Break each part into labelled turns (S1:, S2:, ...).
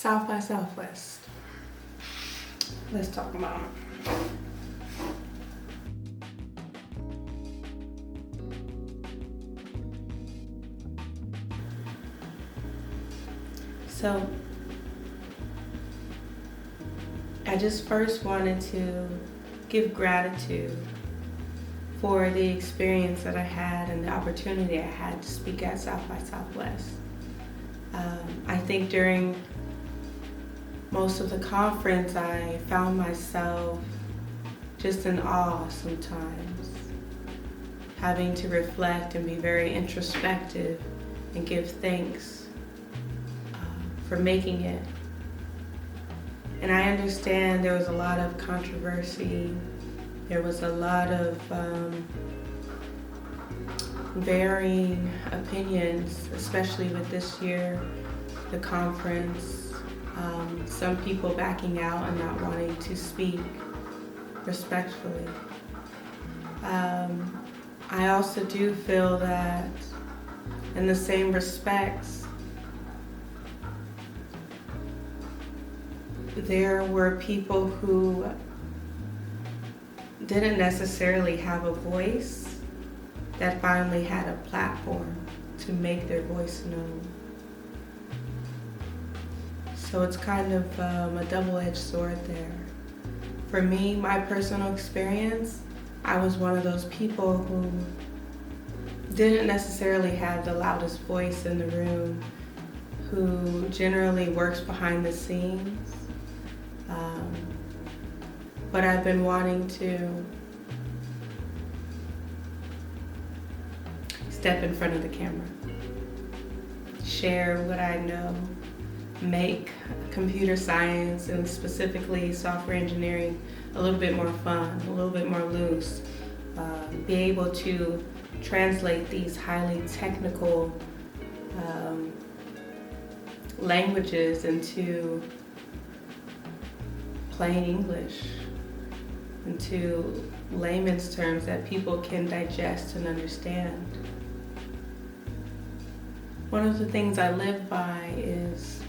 S1: South by Southwest. Let's talk about it. So, I just first wanted to give gratitude for the experience that I had and the opportunity I had to speak at South by Southwest. I think during most of the conference, I found myself just in awe sometimes, having to reflect and be very introspective and give thanks for making it. And I understand there was a lot of controversy. There was a lot of varying opinions, especially with this year, the conference. Some people backing out and not wanting to speak respectfully. I also do feel that in the same respects, there were people who didn't necessarily have a voice that finally had a platform to make their voice known. So it's kind of a double-edged sword there. For me, my personal experience, I was one of those people who didn't necessarily have the loudest voice in the room, who generally works behind the scenes. But I've been wanting to step in front of the camera, share what I know, make computer science and specifically software engineering a little bit more fun, a little bit more loose, be able to translate these highly technical languages into plain English, into layman's terms that people can digest and understand. One of the things I live by is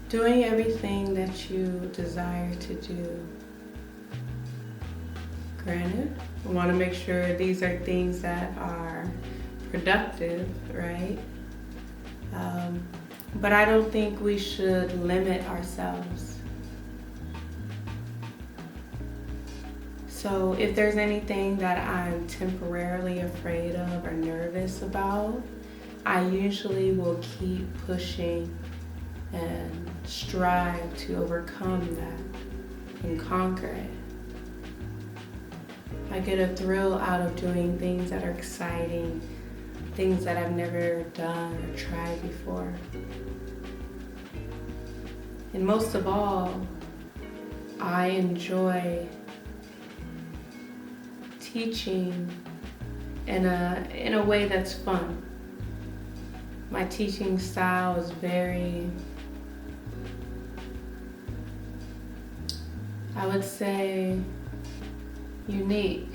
S1: doing everything that you desire to do. Granted, I want to make sure these are things that are productive, right? But I don't think we should limit ourselves. So if there's anything that I'm temporarily afraid of or nervous about, I usually will keep pushing and strive to overcome that and conquer it. I get a thrill out of doing things that are exciting, things that I've never done or tried before. And most of all, I enjoy teaching in a way that's fun. My teaching style is very, I would say, unique.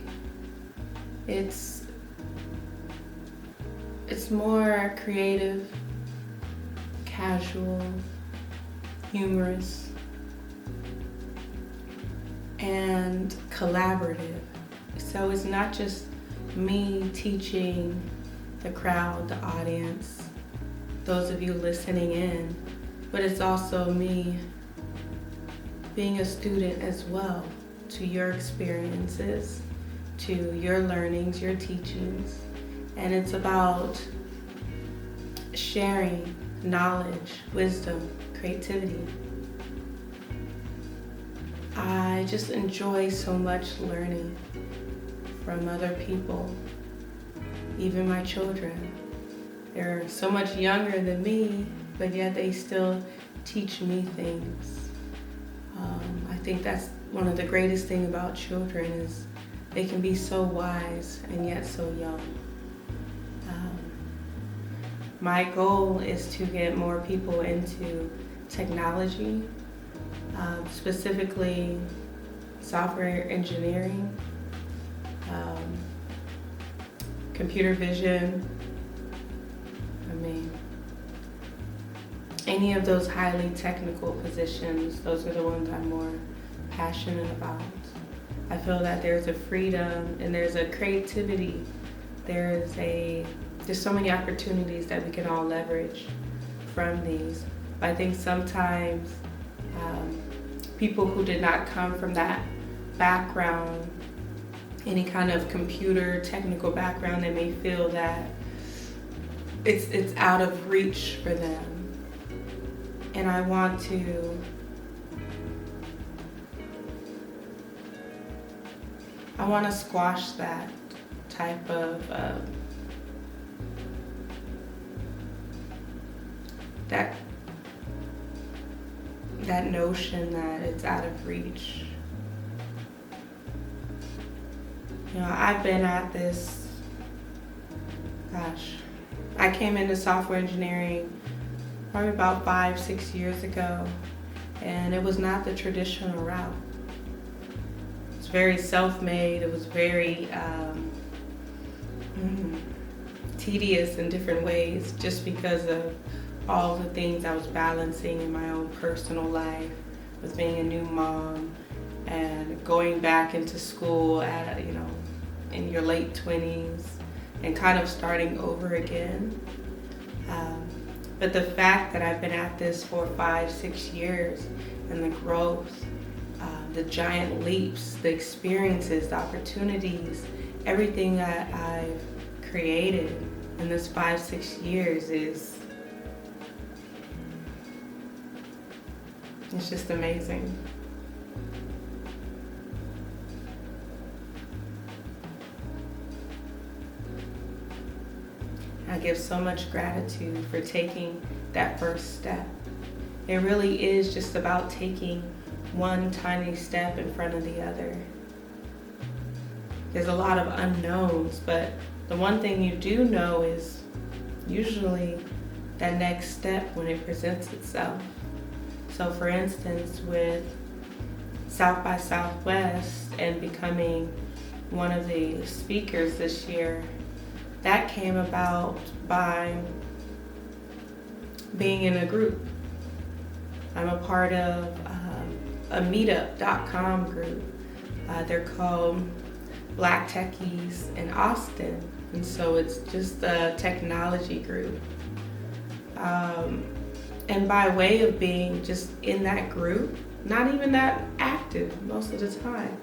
S1: It's more creative, casual, humorous, and collaborative. So it's not just me teaching the crowd, the audience, those of you listening in, but it's also me being a student as well to your experiences, to your learnings, your teachings. And it's about sharing knowledge, wisdom, creativity. I just enjoy so much learning from other people, even my children. They're so much younger than me, but yet they still teach me things. I think that's one of the greatest things about children is they can be so wise and yet so young. My goal is to get more people into technology, specifically software engineering, computer vision. any of those highly technical positions, those are the ones I'm more passionate about. I feel that there's a freedom and there's a creativity. There's so many opportunities that we can all leverage from these. But I think sometimes people who did not come from that background, any kind of computer technical background, they may feel that it's out of reach for them. And I want to squash that type of that notion that it's out of reach. You know, I've been at this, I came into software engineering probably about 5-6 years ago, and it was not the traditional route. It's very self-made. It was very tedious in different ways, just because of all the things I was balancing in my own personal life, with being a new mom and going back into school at, in your late 20s and kind of starting over again. But the fact that I've been at this for 5-6 years, and the growth, the giant leaps, the experiences, the opportunities, everything that I've created in this 5-6 years it's just amazing. I give so much gratitude for taking that first step. It really is just about taking one tiny step in front of the other. There's a lot of unknowns, but the one thing you do know is usually that next step when it presents itself. So for instance, with South by Southwest and becoming one of the speakers this year, that came about by being in a group. I'm a part of a meetup.com group. They're called Black Techies in Austin. And so it's just a technology group. And by way of being just in that group, not even that active most of the time,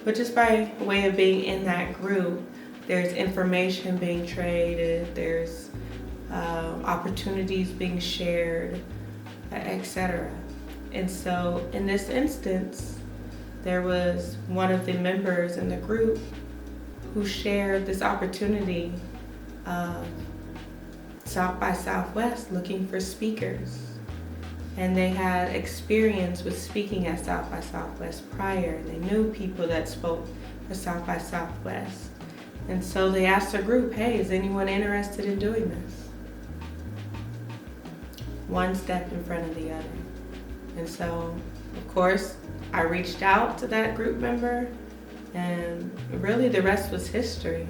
S1: but just by way of being in that group, there's information being traded, there's opportunities being shared, etc. And so in this instance, there was one of the members in the group who shared this opportunity of South by Southwest looking for speakers. And they had experience with speaking at South by Southwest prior. They knew people that spoke for South by Southwest. And so they asked the group, hey, is anyone interested in doing this? One step in front of the other. And so, of course, I reached out to that group member, and really the rest was history.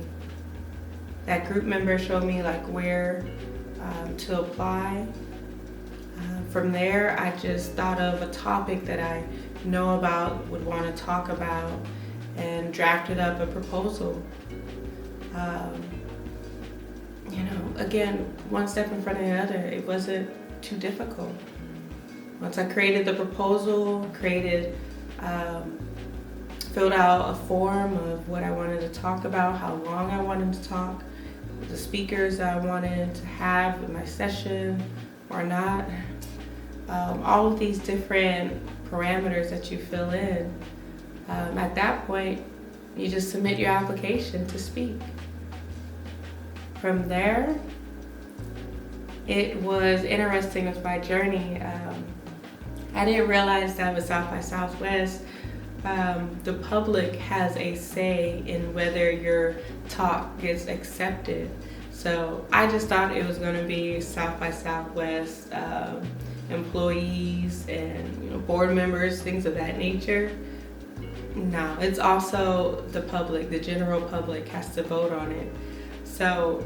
S1: That group member showed me where to apply. From there, I just thought of a topic that I know about, would want to talk about, and drafted up a proposal. Again, one step in front of the other. It wasn't too difficult. Once I created the proposal, filled out a form of what I wanted to talk about, how long I wanted to talk, the speakers I wanted to have in my session or not, all of these different parameters that you fill in. At that point, you just submit your application to speak. From there, it was interesting with my journey. I didn't realize that with South by Southwest, the public has a say in whether your talk gets accepted. So I just thought it was going to be South by Southwest employees and board members, things of that nature. No, it's also the public, the general public has to vote on it. So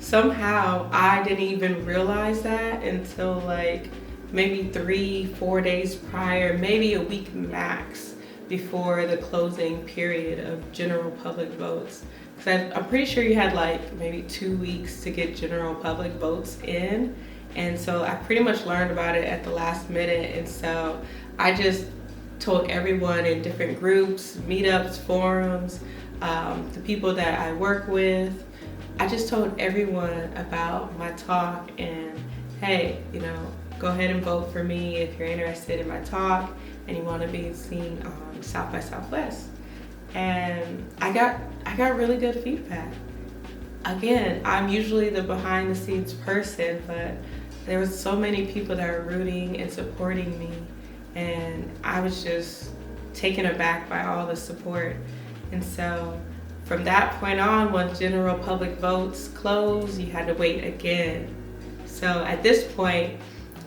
S1: somehow I didn't even realize that until like maybe 3-4 days prior, maybe a week max before the closing period of general public votes. Because I'm pretty sure you had like maybe 2 weeks to get general public votes in. And so I pretty much learned about it at the last minute. And so I just told everyone in different groups, meetups, forums, the people that I work with. I just told everyone about my talk and, hey, go ahead and vote for me if you're interested in my talk and you want to be seen on South by Southwest. And I got really good feedback. Again, I'm usually the behind the scenes person, but there was so many people that are rooting and supporting me, and I was just taken aback by all the support. And so from that point on, when general public votes closed, you had to wait again. So at this point,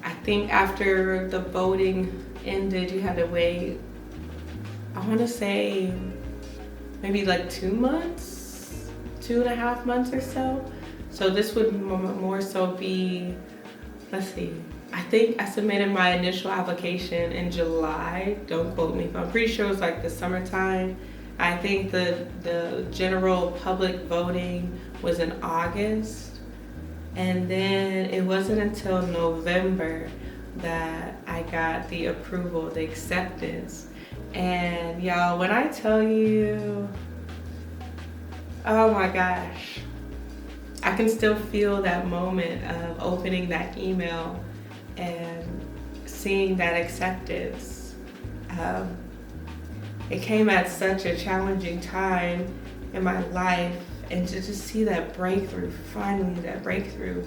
S1: I think after the voting ended, you had to wait, I want to say maybe like 2 months, 2.5 months or so. So this would more so be, let's see, I think I submitted my initial application in July. Don't quote me, but I'm pretty sure it was like the summertime. I think the general public voting was in August. And then it wasn't until November that I got the approval, the acceptance. And y'all, when I tell you, oh my gosh, I can still feel that moment of opening that email and seeing that acceptance. It came at such a challenging time in my life, and to just see that breakthrough, finally that breakthrough it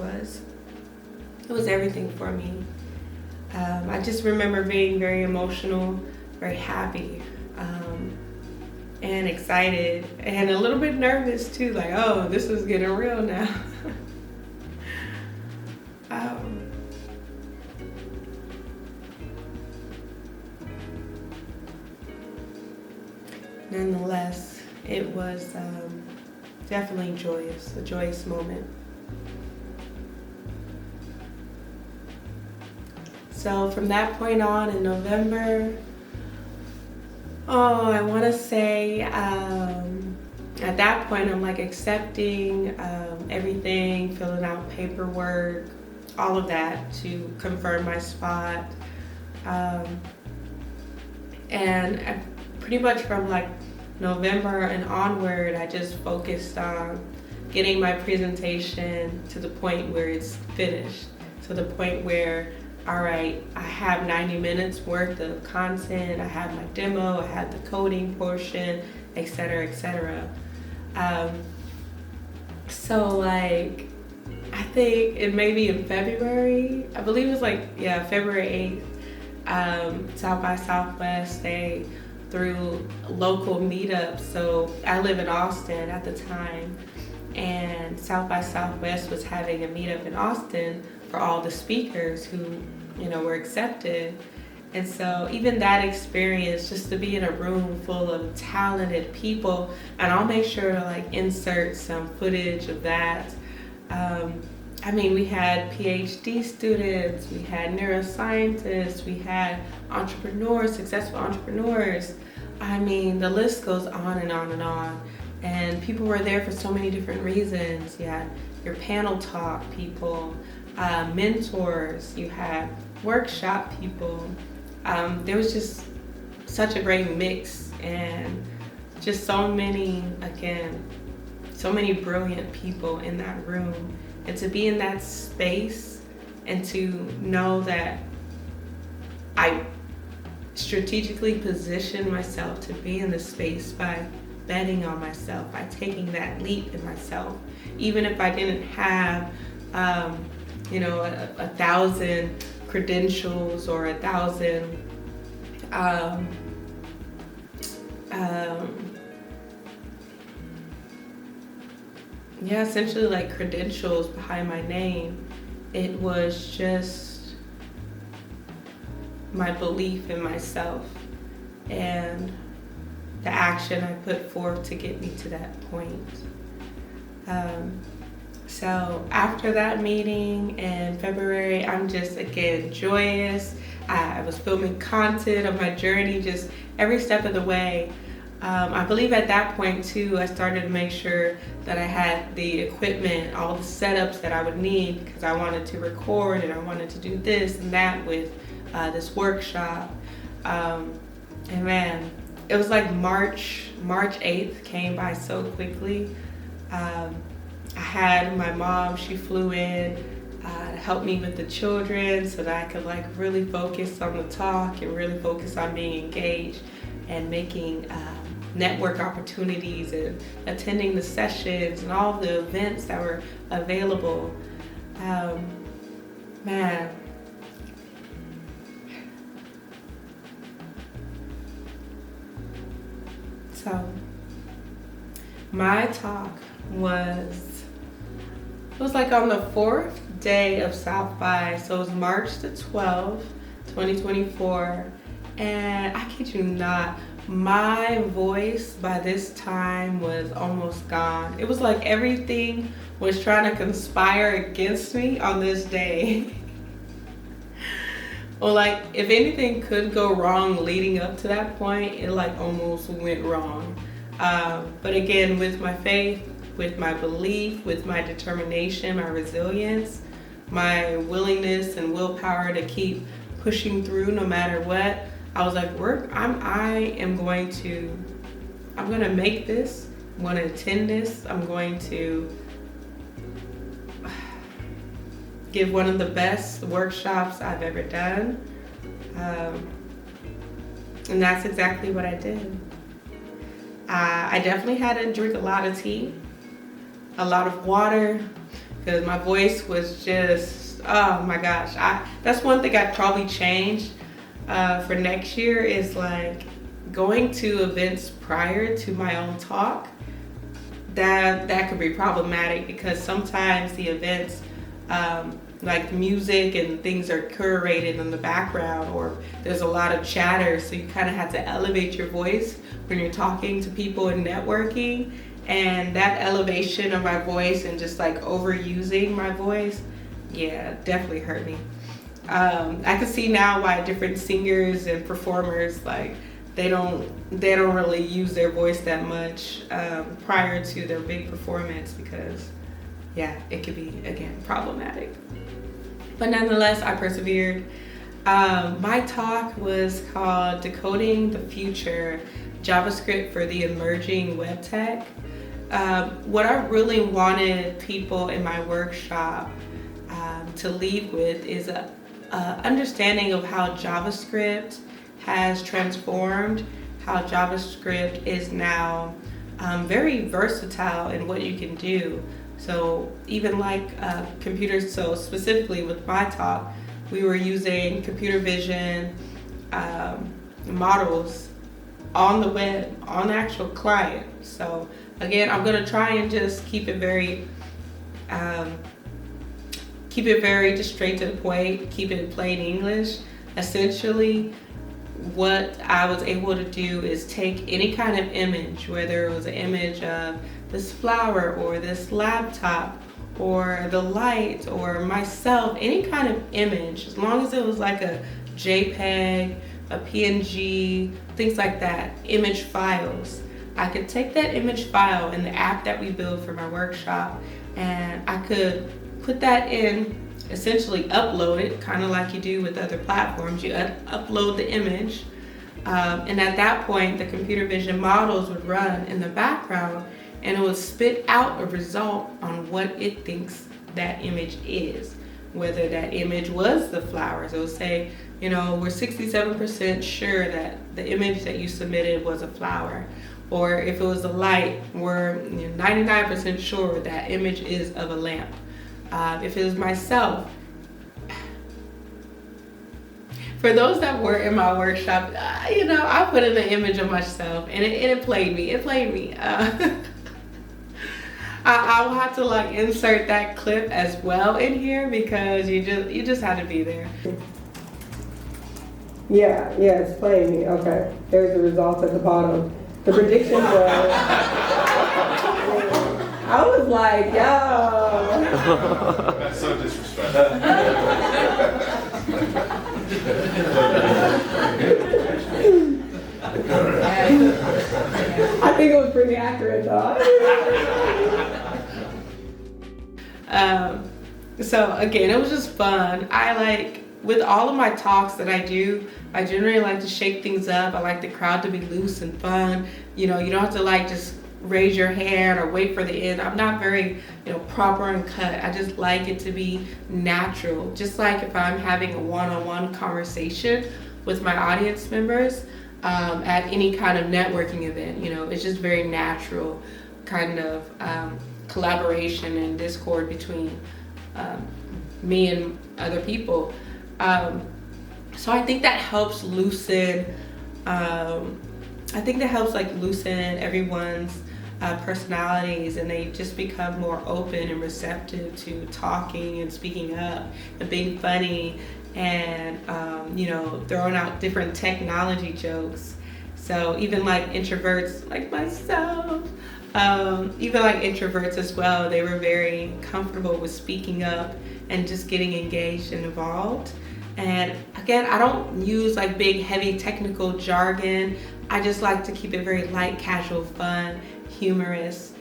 S1: was everything for me. I just remember being very emotional, very happy, and excited, and a little bit nervous too, like, oh, this is getting real now. Nonetheless, it was definitely joyous, a joyous moment. So from that point on in November, I want to say at that point I'm like accepting everything, filling out paperwork, all of that to confirm my spot. And pretty much from like November and onward, I just focused on getting my presentation to the point where it's finished, to the point where, all right, I have 90 minutes worth of content, I have my demo, I have the coding portion, etc., etc. So like, I think it may be in February, I believe it was like, February 8th, South by Southwest, they through local meetups. So I live in Austin at the time, and South by Southwest was having a meetup in Austin for all the speakers who, were accepted. And so even that experience, just to be in a room full of talented people, and I'll make sure to like insert some footage of that. We had PhD students, we had neuroscientists, we had entrepreneurs, successful entrepreneurs. The list goes on and on and on. And people were there for so many different reasons. You had your panel talk people, mentors, you had workshop people. There was just such a great mix, and just so many brilliant people in that room. And to be in that space and to know that I strategically positioned myself to be in the space by betting on myself, by taking that leap in myself, even if I didn't have, 1,000 credentials or 1,000, essentially like credentials behind my name. It was just my belief in myself and the action I put forth to get me to that point. So after that meeting in February, I'm just again joyous. I was filming content of my journey just every step of the way. I believe at that point too, I started to make sure that I had the equipment, all the setups that I would need, because I wanted to record and I wanted to do this and that with this workshop. And man, it was like March 8th came by so quickly. I had my mom, she flew in to help me with the children so that I could like really focus on the talk and really focus on being engaged and making network opportunities and attending the sessions and all the events that were available. Man. So my talk was like on the 4th day of South by, so it was March the 12th, 2024, and I kid you not, my voice by this time was almost gone. It was like everything was trying to conspire against me on this day. Well, like if anything could go wrong leading up to that point, it like almost went wrong. But again, with my faith, with my belief, with my determination, my resilience, my willingness and willpower to keep pushing through no matter what, I was like, I'm going to make this. I'm going to attend this. I'm going to give one of the best workshops I've ever done. And that's exactly what I did. I definitely had to drink a lot of tea, a lot of water, because my voice was just, oh my gosh. That's one thing I'd probably change for next year is like going to events prior to my own talk. That could be problematic because sometimes the events, like music and things are curated in the background, or there's a lot of chatter, so you kind of have to elevate your voice when you're talking to people and networking. And that elevation of my voice and just like overusing my voice, yeah, definitely hurt me. I can see now why different singers and performers, like they don't really use their voice that much prior to their big performance, because yeah, it could be again problematic. But nonetheless, I persevered. My talk was called Decoding the Future, JavaScript for the Emerging Web Tech. What I really wanted people in my workshop to leave with is a understanding of how JavaScript has transformed, how JavaScript is now very versatile in what you can do. So even like computers, so specifically with my talk, we were using computer vision models on the web, on the actual client. So again, I'm gonna try and just keep it very just straight to the point, keep it in plain English. Essentially, what I was able to do is take any kind of image, whether it was an image of this flower or this laptop or the light or myself, any kind of image, as long as it was like a JPEG, a PNG, things like that, image files. I could take that image file in the app that we build for my workshop, and I could put that in, essentially upload it, kind of like you do with other platforms. You upload the image, and at that point, the computer vision models would run in the background, and it would spit out a result on what it thinks that image is. Whether that image was the flowers, it would say, we're 67% sure that the image that you submitted was a flower. Or if it was a light, we're 99% sure that image is of a lamp. If it was myself, for those that were in my workshop, I put in an image of myself, and it played me. I'll have to like insert that clip as well in here, because you just had to be there. Yeah, it's playing me. Okay, there's the results at the bottom. The prediction was, I was like, yo.
S2: That's so disrespectful.
S1: I think it was pretty accurate though. So again, it was just fun. With all of my talks that I do, I generally like to shake things up. I like the crowd to be loose and fun. You know, you don't have to just raise your hand or wait for the end. I'm not very, proper and cut. I just like it to be natural. Just like if I'm having a one-on-one conversation with my audience members at any kind of networking event, it's just very natural kind of collaboration and discord between me and other people. So I think that helps loosen, loosen everyone's personalities, and they just become more open and receptive to talking and speaking up and being funny and, throwing out different technology jokes. So even introverts like myself, even introverts as well, they were very comfortable with speaking up and just getting engaged and involved. And again, I don't use big, heavy technical jargon. I just like to keep it very light, casual, fun, humorous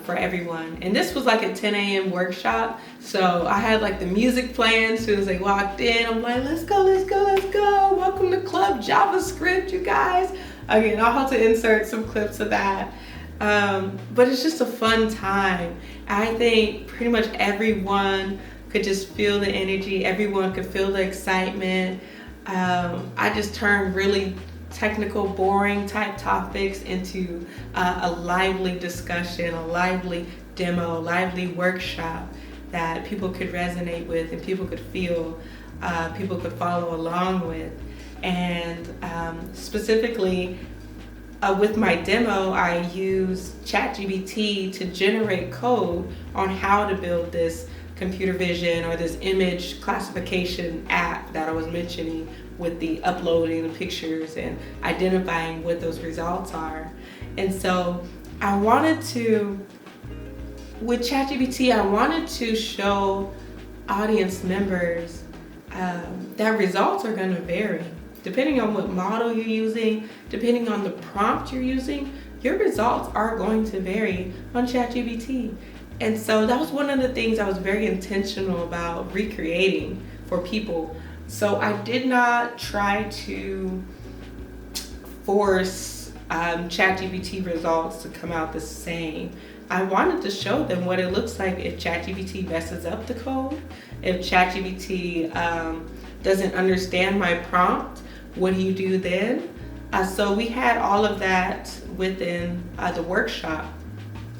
S1: for everyone. And this was a 10 a.m. workshop. So I had the music playing as soon as they walked in. I'm like, let's go, let's go, let's go. Welcome to Club JavaScript, you guys. Again, I'll have to insert some clips of that. But it's just a fun time. I think pretty much everyone could just feel the energy. Everyone could feel the excitement. I just turned really technical, boring type topics into a lively discussion, a lively demo, a lively workshop that people could resonate with and people could feel, people could follow along with. And specifically, with my demo, I used ChatGPT to generate code on how to build this computer vision or this image classification app that I was mentioning, with the uploading the pictures and identifying what those results are. And so I wanted to, with ChatGPT, I wanted to show audience members that results are going to vary. Depending on what model you're using, depending on the prompt you're using, your results are going to vary on ChatGPT. And so that was one of the things I was very intentional about recreating for people. So I did not try to force ChatGPT results to come out the same. I wanted to show them what it looks like if ChatGPT messes up the code, if ChatGPT doesn't understand my prompt. What do you do then? So we had all of that within the workshop.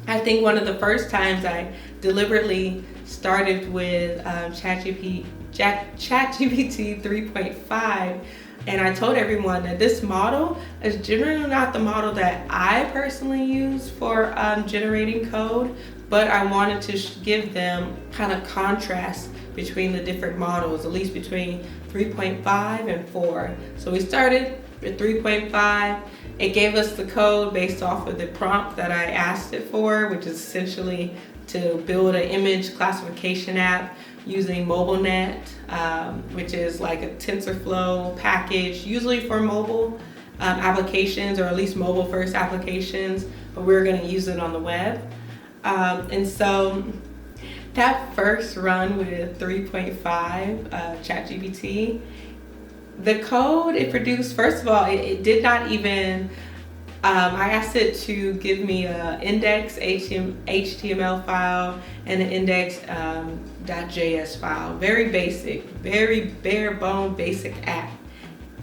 S1: I think one of the first times I deliberately started with ChatGPT 3.5, and I told everyone that this model is generally not the model that I personally use for generating code, but I wanted to give them kind of contrast between the different models, at least between 3.5 and 4. So we started with 3.5. It gave us the code based off of the prompt that I asked it for, which is essentially to build an image classification app using MobileNet, which is a TensorFlow package, usually for mobile applications, or at least mobile first applications, but we're going to use it on the web. And so that first run with 3.5 ChatGPT, the code it produced, first of all, it did not even, I asked it to give me an index HTML file and an index.js file. Very basic, very bare bone basic app.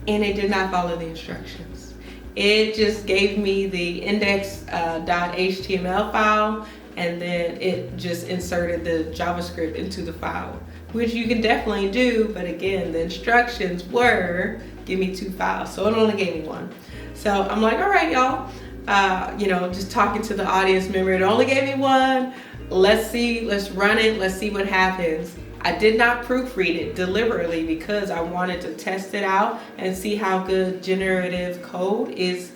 S1: And it did not follow the instructions. It just gave me the index.html file, and then it just inserted the JavaScript into the file, which you can definitely do, but again, the instructions were, give me 2 files, so it only gave me 1. So I'm like, all right, y'all, just talking to the audience member, it only gave me 1, let's run it, let's see what happens. I did not proofread it deliberately because I wanted to test it out and see how good generative code is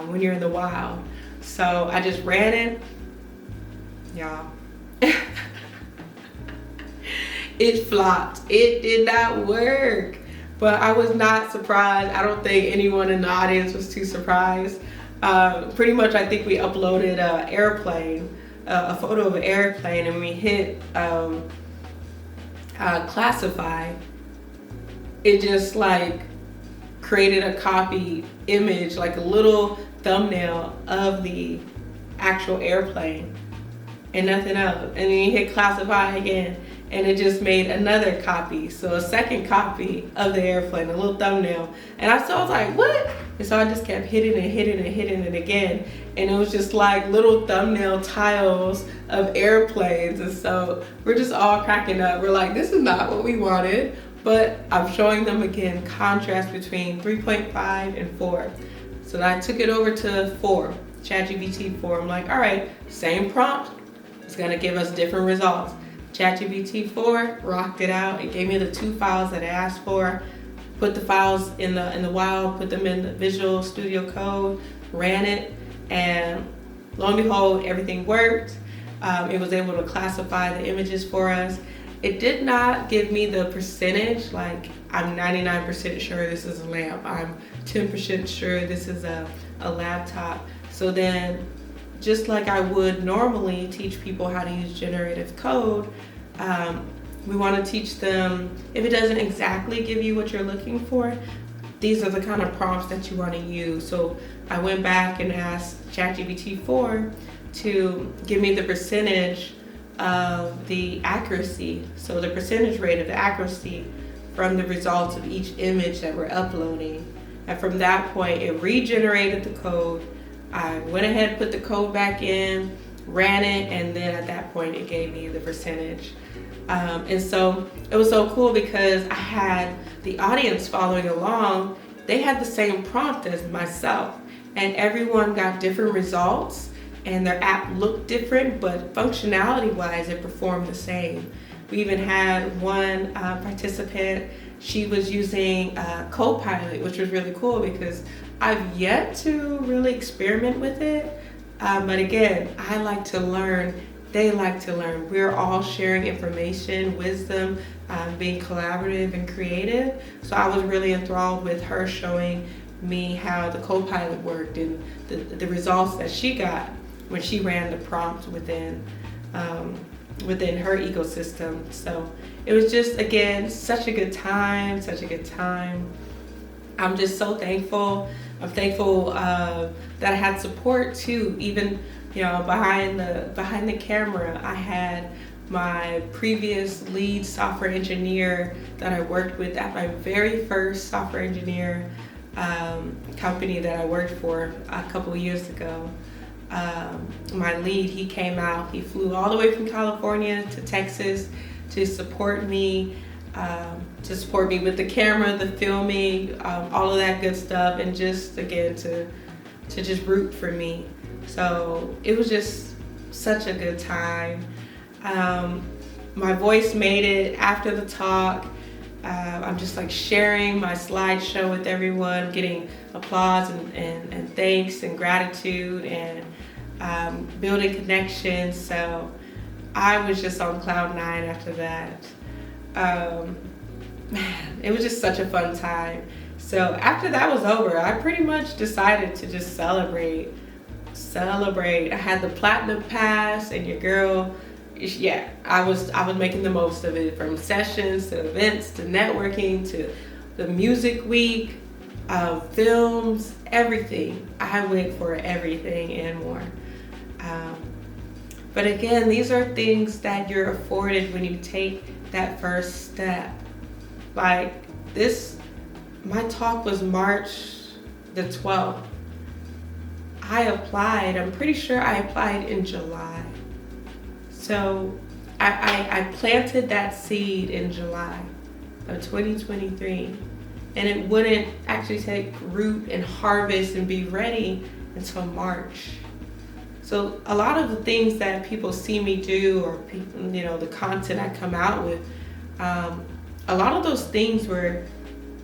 S1: when you're in the wild. So I just ran it, y'all. It flopped. It did not work. But I was not surprised. I don't think anyone in the audience was too surprised. Pretty much, I think we uploaded an airplane, a photo of an airplane, and we hit classify. It just like created a copy image, like a little thumbnail of the actual airplane and nothing else. And then you hit classify again, and it just made another copy. So a second copy of the airplane, a little thumbnail. And I was like, what? And so I just kept hitting it again. And it was just like little thumbnail tiles of airplanes. And so we're just all cracking up. We're like, this is not what we wanted. But I'm showing them again contrast between 3.5 and 4. So I took it over to 4, ChatGPT 4. I'm like, all right, same prompt. It's gonna give us different results. ChatGPT 4 rocked it out. It gave me the 2 files that I asked for. Put the files in the wild, put them in the Visual Studio Code, ran it, and lo and behold, everything worked. It was able to classify the images for us. It did not give me the percentage, like I'm 99% sure this is a lamp. I'm 10% sure this is a laptop. So then, just like I would normally teach people how to use generative code, we want to teach them, if it doesn't exactly give you what you're looking for, these are the kind of prompts that you want to use. So I went back and asked ChatGPT 4 to give me the percentage of the accuracy, so the percentage rate of the accuracy from the results of each image that we're uploading. And from that point, it regenerated the code. I went ahead, put the code back in, ran it, and then at that point it gave me the percentage. And so it was so cool because I had the audience following along. They had the same prompt as myself, and everyone got different results, and their app looked different, but functionality wise it performed the same. We even had one participant, she was using Copilot, which was really cool because I've yet to really experiment with it. But again, I like to learn, they like to learn. We're all sharing information, wisdom, being collaborative and creative. So I was really enthralled with her showing me how the Copilot worked and the results that she got when she ran the prompt within her ecosystem. So it was just, again, such a good time. I'm just so thankful. I'm thankful that I had support too. Even, behind the camera, I had my previous lead software engineer that I worked with at my very first software engineer company that I worked for a couple of years ago. My lead, he came out, he flew all the way from California to Texas to support me with the camera, the filming, all of that good stuff, and just again to just root for me. So it was just such a good time. My voice made it after the talk. I'm just like sharing my slideshow with everyone, getting applause and thanks and gratitude and building connections. So I was just on cloud 9 after that. Man, it was just such a fun time. So after that was over, I pretty much decided to just celebrate. I had the platinum pass, and your girl, yeah, I was making the most of it, from sessions to events to networking to the music week, films, everything. I went for everything and more. But again, these are things that you're afforded when you take that first step. Like this, my talk was March the 12th. I applied, I'm pretty sure I applied in July. So I planted that seed in July of 2023, and it wouldn't actually take root and harvest and be ready until March. So a lot of the things that people see me do, or people, the content I come out with, a lot of those things were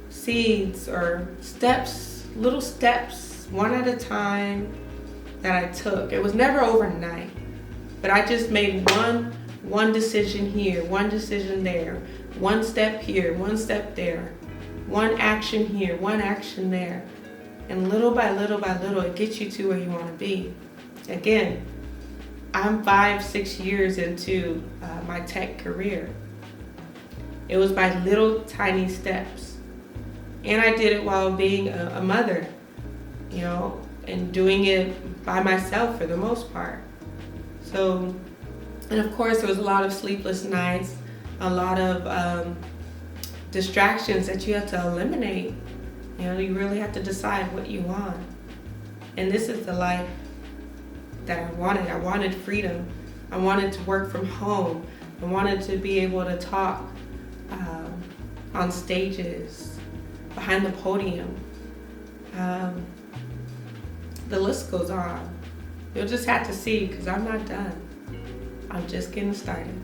S1: seeds or steps, little steps, one at a time that I took. It was never overnight, but I just made one one decision here, one decision there, one step here, one step there, one action here, one action there. And little by little by little, it gets you to where you want to be. Again, I'm 5-6 years into my tech career. It was by little tiny steps. And I did it while being a mother, and doing it by myself for the most part. So, and of course there was a lot of sleepless nights, a lot of distractions that you have to eliminate. You really have to decide what you want. And this is the life that I wanted. I wanted freedom. I wanted to work from home. I wanted to be able to talk on stages, behind the podium. The list goes on. You'll just have to see, because I'm not done. I'm just getting started.